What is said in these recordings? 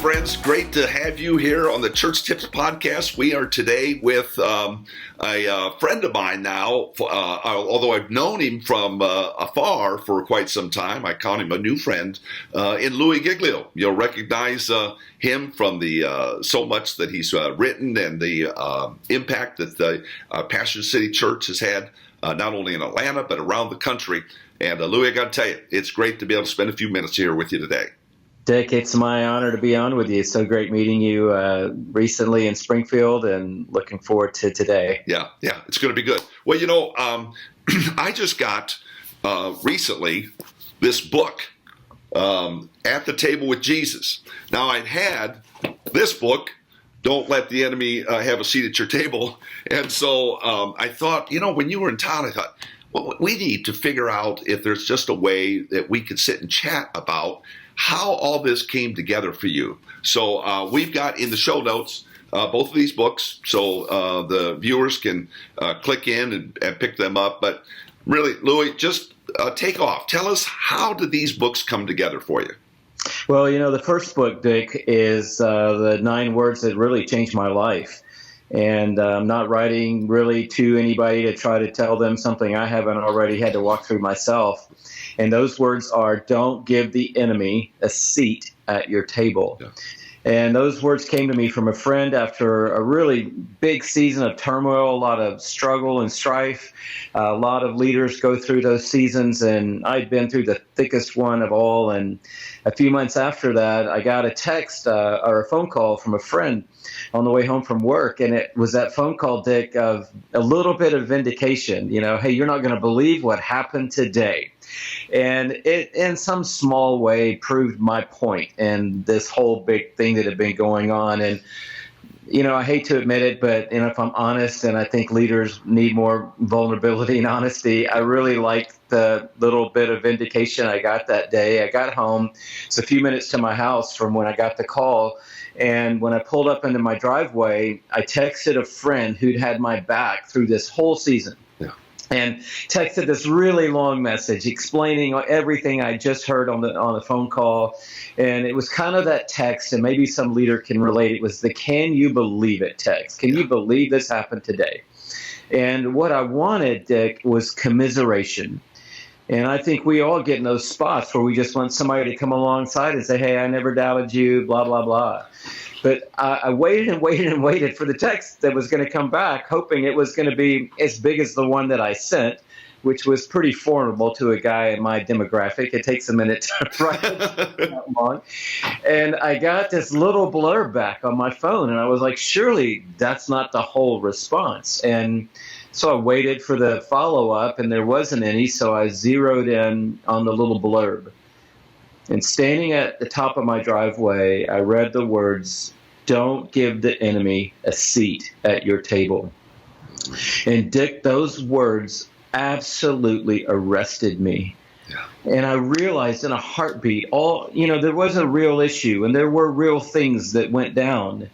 friends. Great to have you here on the Church Tips Podcast. We are today with a friend of mine now, although I've known him from afar for quite some time. I count him a new friend in Louie Giglio. You'll recognize him from the so much that he's written and the impact that the Passion City Church has had, not only in Atlanta, but around the country. And Louie, I got to tell you, it's great to be able to spend a few minutes here with you today. Dick, it's my honor to be on with you. It's so great meeting you recently in Springfield, and looking forward to today. Yeah, it's going to be good. Well, I just got recently this book, At the Table with Jesus. Now, I'd had this book, Don't Let the Enemy Have a Seat at Your Table. And so I thought, when you were in town, I thought, well, we need to figure out if there's just a way that we could sit and chat about how all this came together for you. So we've got in the show notes both of these books, so the viewers can click in and pick them up. But really, Louie, just take off. Tell us, how did these books come together for you? Well, the first book, Dick, is the 9 words that really changed my life. And I'm not writing really to anybody to try to tell them something I haven't already had to walk through myself. And those words are, don't give the enemy a seat at your table. Yeah. And those words came to me from a friend after a really big season of turmoil, a lot of struggle and strife. A lot of leaders go through those seasons, and I'd been through the thickest one of all. And a few months after that, I got a text or a phone call from a friend on the way home from work. And it was that phone call, Dick, of a little bit of vindication. Hey, you're not going to believe what happened today. And it, in some small way, proved my point and this whole big thing that had been going on. And, I hate to admit it, but if I'm honest, and I think leaders need more vulnerability and honesty, I really liked the little bit of vindication I got that day. I got home. It's a few minutes to my house from when I got the call. And when I pulled up into my driveway, I texted a friend who'd had my back through this whole season. And texted this really long message explaining everything I just heard on the phone call. And it was kind of that text, and maybe some leader can relate. It was the "Can you believe it" text. Can you believe this happened today? And what I wanted, Dick, was commiseration. And I think we all get in those spots where we just want somebody to come alongside and say, hey, I never doubted you, blah, blah, blah. But I waited and waited and waited for the text that was going to come back, hoping it was going to be as big as the one that I sent, which was pretty formidable to a guy in my demographic. It takes a minute to write that long. And I got this little blurb back on my phone, and I was like, surely that's not the whole response. And so I waited for the follow-up, and there wasn't any, so I zeroed in on the little blurb. And standing at the top of my driveway, I read the words, "Don't give the enemy a seat at your table." And Dick, those words absolutely arrested me. Yeah. And I realized in a heartbeat, there was a real issue, and there were real things that went down.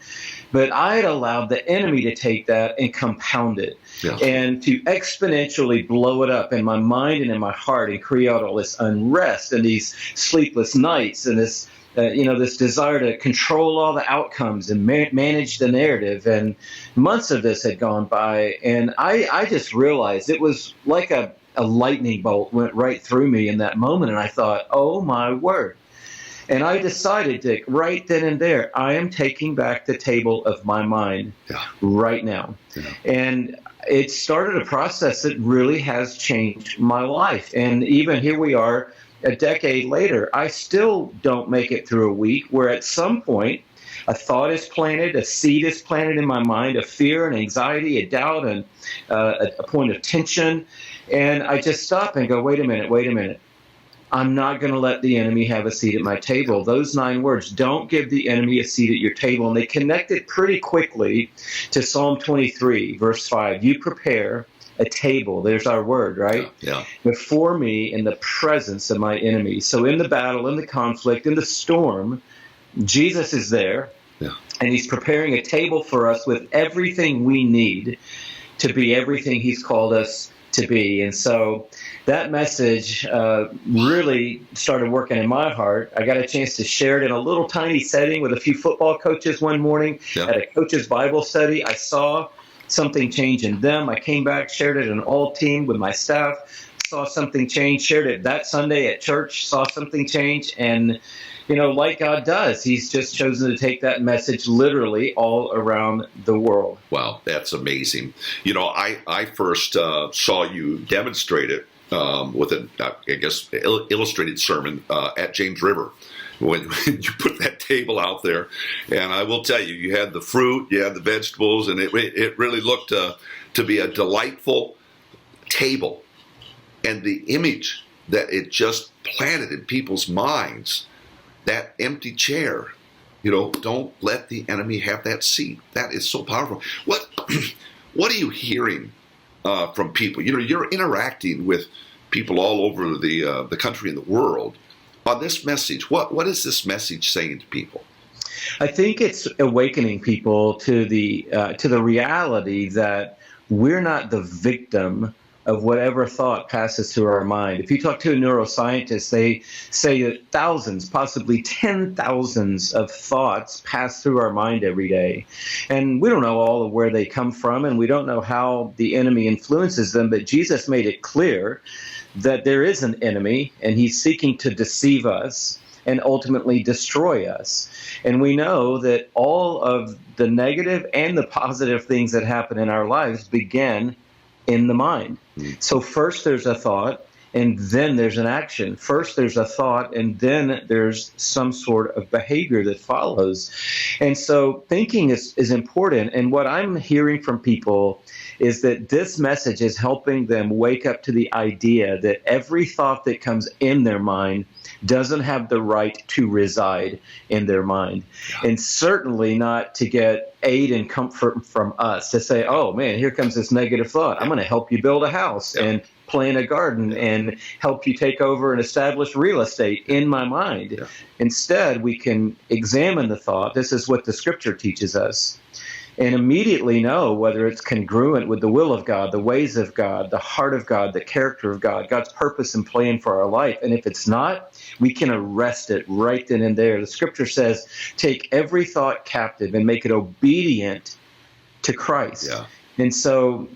But I had allowed the enemy to take that and compound it, and to exponentially blow it up in my mind and in my heart, and create all this unrest and these sleepless nights and this, this desire to control all the outcomes and manage the narrative. And months of this had gone by, and I just realized it was like a lightning bolt went right through me in that moment. And I thought, oh my word. And I decided, Dick, right then and there, I am taking back the table of my mind right now. Yeah. And it started a process that really has changed my life. And even here we are a decade later, I still don't make it through a week where at some point a thought is planted, a seed is planted in my mind, a fear, an anxiety, a doubt, and a point of tension. And I just stop and go, wait a minute. I'm not going to let the enemy have a seat at my table. Those 9 words, don't give the enemy a seat at your table. And they connect it pretty quickly to Psalm 23, verse 5. You prepare a table. There's our word, right? Yeah. Before me in the presence of my enemies. So in the battle, in the conflict, in the storm, Jesus is there. Yeah. And he's preparing a table for us with everything we need to be everything he's called us to be. And so that message really started working in my heart. I got a chance to share it in a little tiny setting with a few football coaches one morning at a coach's Bible study. I saw something change in them. I came back, shared it in an all team with my staff, saw something change, shared it that Sunday at church, saw something change. And, like God does, he's just chosen to take that message literally all around the world. Wow, that's amazing. I first saw you demonstrate it with an, illustrated sermon at James River. When you put that table out there, and I will tell you, you had the fruit, you had the vegetables, and it really looked to be a delightful table. And the image that it just planted in people's minds, that empty chair, don't let the enemy have that seat. That is so powerful. What are you hearing from people? You're interacting with people all over the country and the world. On this message, what is this message saying to people? I think it's awakening people to the reality that we're not the victim of whatever thought passes through our mind. If you talk to a neuroscientist, they say that thousands, possibly 10,000s of thoughts pass through our mind every day. And we don't know all of where they come from, and we don't know how the enemy influences them, but Jesus made it clear that there is an enemy, and he's seeking to deceive us and ultimately destroy us. And we know that all of the negative and the positive things that happen in our lives begin in the mind. So first there's a thought, and then there's an action. First there's a thought, and then there's some sort of behavior that follows. And so thinking is important. And what I'm hearing from people is that this message is helping them wake up to the idea that every thought that comes in their mind doesn't have the right to reside in their mind. And certainly not to get aid and comfort from us to say, oh man, here comes this negative thought. I'm going to help you build a house and plant a garden and help you take over and establish real estate in my mind. Instead, we can examine the thought. This is what the scripture teaches us. And immediately know whether it's congruent with the will of God, the ways of God, the heart of God, the character of God, God's purpose and plan for our life. And if it's not, we can arrest it right then and there. The scripture says, take every thought captive and make it obedient to Christ. And so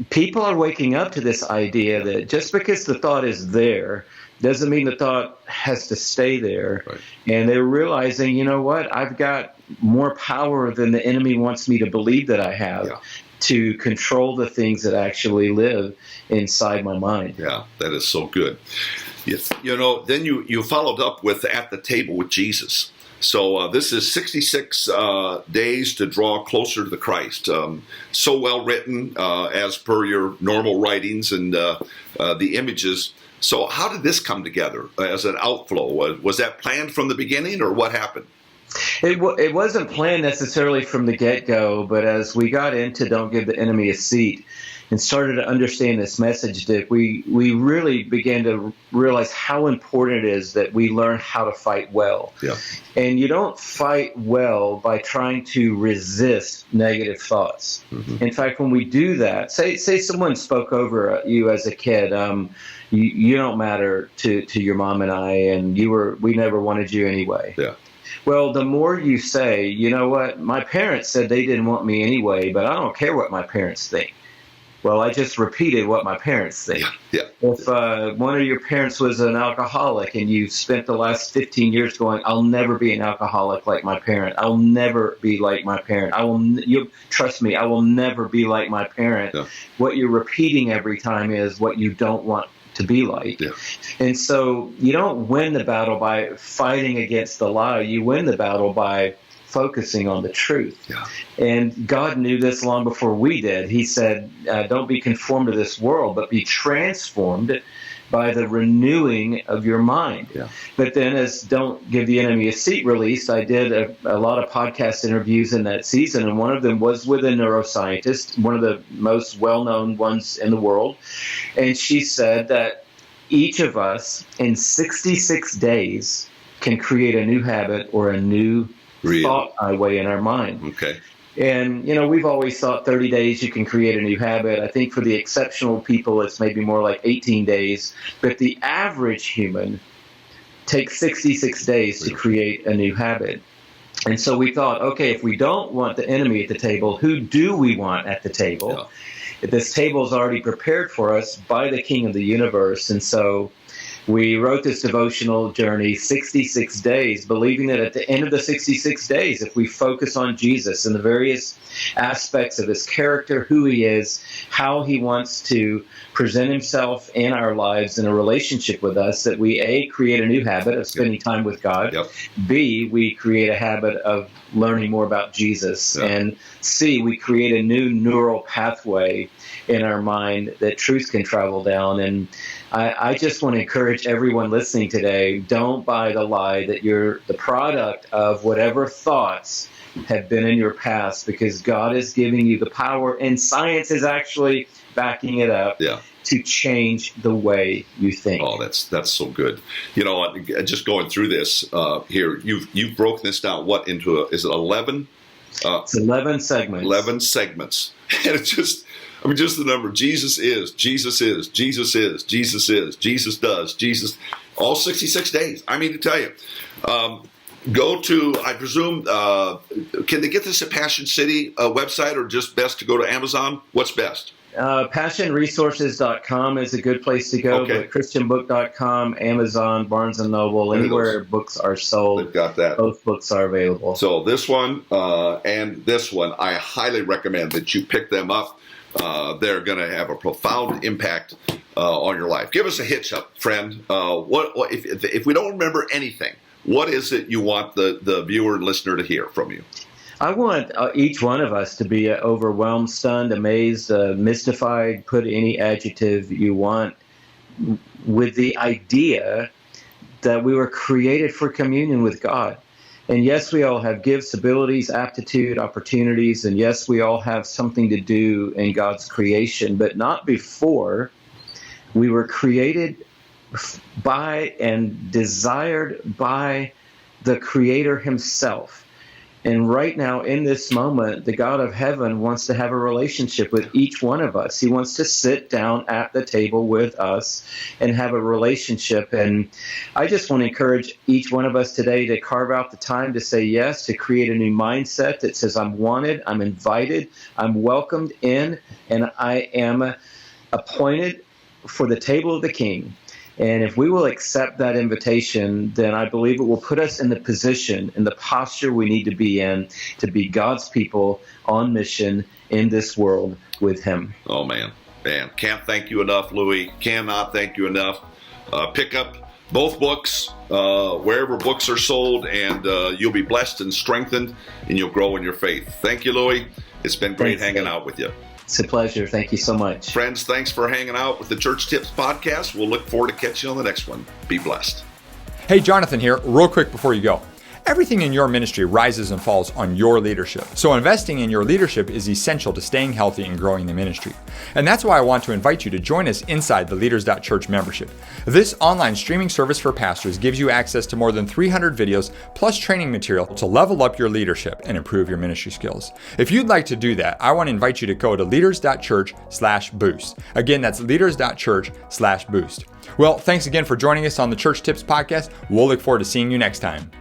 people are waking up to this idea that just because the thought is there doesn't mean the thought has to stay there. And they're realizing, what? I've got more power than the enemy wants me to believe that I have to control the things that actually live inside my mind. Yeah, that is so good. Yes, then you followed up with At the Table with Jesus. So this is 66 days to draw closer to the Christ. So well written as per your normal writings and the images. So how did this come together as an outflow? Was that planned from the beginning, or what happened? It wasn't planned necessarily from the get-go, but as we got into Don't Give the Enemy a Seat and started to understand this message, Dick, we really began to realize how important it is that we learn how to fight well. And you don't fight well by trying to resist negative thoughts. In fact, when we do that, say someone spoke over you as a kid, you don't matter to your mom and I, and we never wanted you anyway. Well, the more you say, you know what, my parents said they didn't want me anyway, but I don't care what my parents think. Well, I just repeated what my parents think. If one of your parents was an alcoholic and you spent the last 15 years going, I'll never be an alcoholic like my parent. I'll never be like my parent. You trust me, I will never be like my parent. What you're repeating every time is what you don't want to be like. And so you don't win the battle by fighting against the lie. You win the battle by focusing on the truth. And God knew this long before we did. He said, don't be conformed to this world, but be transformed by the renewing of your mind. But then as Don't Give the Enemy a Seat released, I did a lot of podcast interviews in that season, and one of them was with a neuroscientist, one of the most well-known ones in the world. And she said that each of us in 66 days can create a new habit or a new thought highway in our mind. And, we've always thought 30 days you can create a new habit. I think for the exceptional people, it's maybe more like 18 days. But the average human takes 66 days to create a new habit. And so we thought, okay, if we don't want the enemy at the table, who do we want at the table? Yeah. This table is already prepared for us by the King of the universe. And so we wrote this devotional journey, 66 days, believing that at the end of the 66 days, if we focus on Jesus and the various aspects of his character, who he is, how he wants to present himself in our lives in a relationship with us, that we, A, create a new habit of spending time with God, B, we create a habit of learning more about Jesus, and C, we create a new neural pathway in our mind that truth can travel down. And I just want to encourage everyone listening today, don't buy the lie that you're the product of whatever thoughts have been in your past, because God is giving you the power, and science is actually backing it up, to change the way you think. Oh, that's so good. Just going through this here, you've broken this down, is it 11? It's 11 segments. 11 segments. And it's just the number. Jesus is, Jesus is, Jesus is, Jesus is, Jesus does, Jesus, all 66 days. I mean to tell you, go to, I presume, can they get this at Passion City website, or just best to go to Amazon? What's best? PassionResources.com is a good place to go. Okay. But ChristianBook.com, Amazon, Barnes & Noble, anywhere books are sold. They've got that. Both books are available. So this one and this one, I highly recommend that you pick them up. They're going to have a profound impact on your life. Give us a hitch up, friend. What if we don't remember anything, what is it you want the viewer and listener to hear from you? I want each one of us to be overwhelmed, stunned, amazed, mystified, put any adjective you want, with the idea that we were created for communion with God. And yes, we all have gifts, abilities, aptitude, opportunities, and yes, we all have something to do in God's creation, but not before we were created by and desired by the Creator himself. And right now, in this moment, the God of heaven wants to have a relationship with each one of us. He wants to sit down at the table with us and have a relationship. And I just want to encourage each one of us today to carve out the time to say yes, to create a new mindset that says, I'm wanted, I'm invited, I'm welcomed in, and I am appointed for the table of the King. And if we will accept that invitation, then I believe it will put us in the position, in the posture we need to be God's people on mission in this world with him. Oh, man. Can't thank you enough, Louie. Cannot thank you enough. Pick up both books wherever books are sold, and you'll be blessed and strengthened, and you'll grow in your faith. Thank you, Louie. It's been great hanging out with you. It's a pleasure. Thank you so much. Friends, thanks for hanging out with the Church Tips Podcast. We'll look forward to catching you on the next one. Be blessed. Hey, Jonathan here. Real quick before you go. Everything in your ministry rises and falls on your leadership. So investing in your leadership is essential to staying healthy and growing the ministry. And that's why I want to invite you to join us inside the Leaders.Church membership. This online streaming service for pastors gives you access to more than 300 videos plus training material to level up your leadership and improve your ministry skills. If you'd like to do that, I want to invite you to go to Leaders.Church/boost. Again, that's Leaders.Church/boost. Well, thanks again for joining us on the Church Tips Podcast. We'll look forward to seeing you next time.